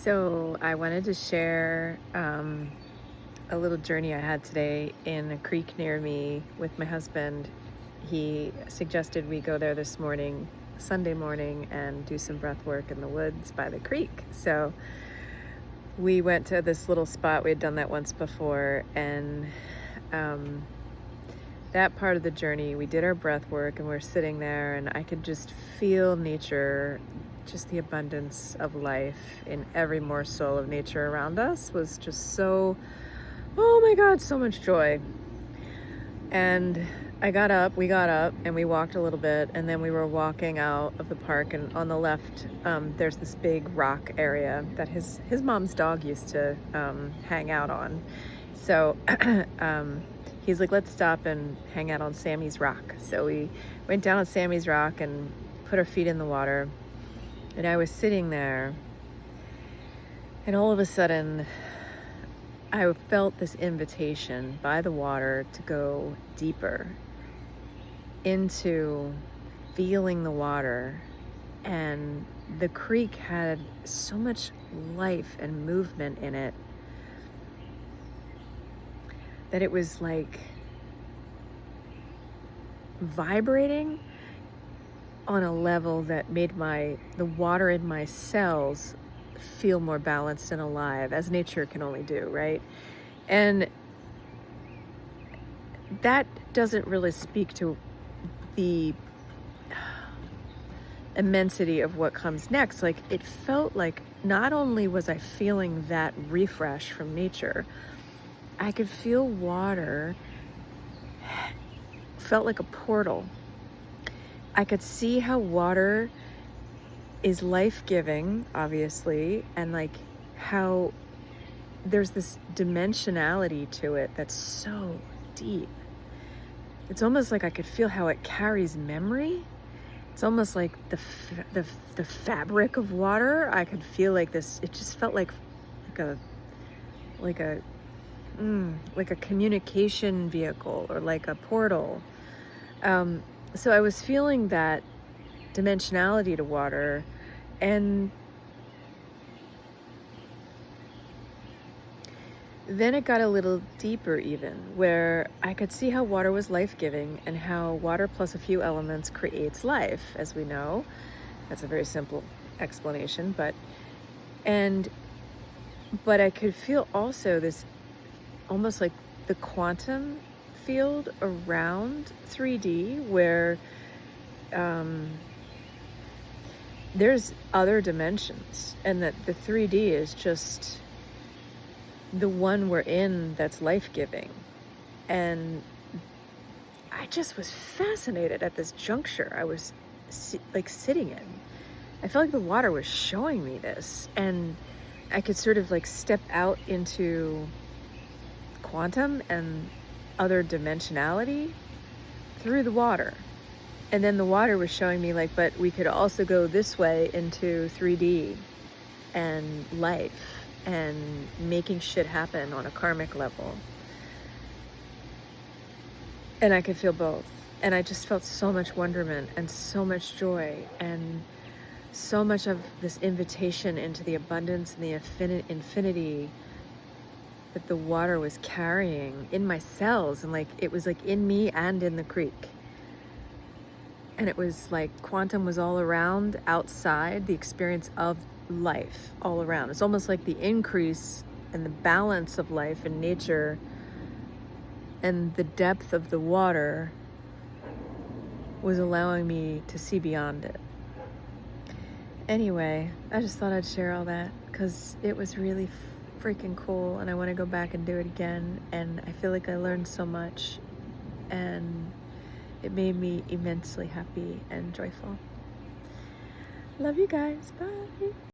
So I wanted to share a little journey I had today in a creek near me with my husband. He suggested we go there this morning, Sunday morning, and do some breath work in the woods by the creek. So we went to this little spot. We had done that once before, and um, that part of the journey, we did our breath work and we're sitting there, and I could just feel nature, just the abundance of life in every morsel of nature around us was just so, oh my God, so much joy. And we got up and we walked a little bit, and then we were walking out of the park, and on the left, there's this big rock area that his mom's dog used to hang out on. So he's like, let's stop and hang out on Sammy's Rock. So we went down on Sammy's Rock and put our feet in the water. And I was sitting there, and all of a sudden, I felt this invitation by the water to go deeper into feeling the water. And the creek had so much life and movement in it that it was like vibrating on a level that made the water in my cells feel more balanced and alive, as nature can only do, right? And that doesn't really speak to the immensity of what comes next. Like, it felt like not only was I feeling that refresh from nature, I could feel water felt like a portal. I could see how water is life-giving, obviously, and like how there's this dimensionality to it that's so deep. It's almost like I could feel how it carries memory. It's almost like the fabric of water. I could feel like this. It just felt like a like a like a communication vehicle, or like a portal. So I was feeling that dimensionality to water, and then it got a little deeper, even, where I could see how water was life-giving and how water plus a few elements creates life, as we know. That's a very simple explanation, but I could feel also this almost like the quantum field around 3D, where there's other dimensions, and that the 3D is just the one we're in that's life-giving. And I just was fascinated at this juncture I was sitting in. I felt like the water was showing me this, and I could sort of like step out into quantum and other dimensionality through the water. And then the water was showing me like, but we could also go this way into 3D and life and making shit happen on a karmic level. And I could feel both. And I just felt so much wonderment and so much joy, and so much of this invitation into the abundance and the infinity that the water was carrying in my cells. And like, it was like in me and in the creek. And it was like quantum was all around, outside, the experience of life all around. It's almost like the increase and the balance of life in nature and the depth of the water was allowing me to see beyond it. Anyway, I just thought I'd share all that because it was really freaking cool, and I want to go back and do it again. And I feel like I learned so much, and it made me immensely happy and joyful. Love you guys. Bye.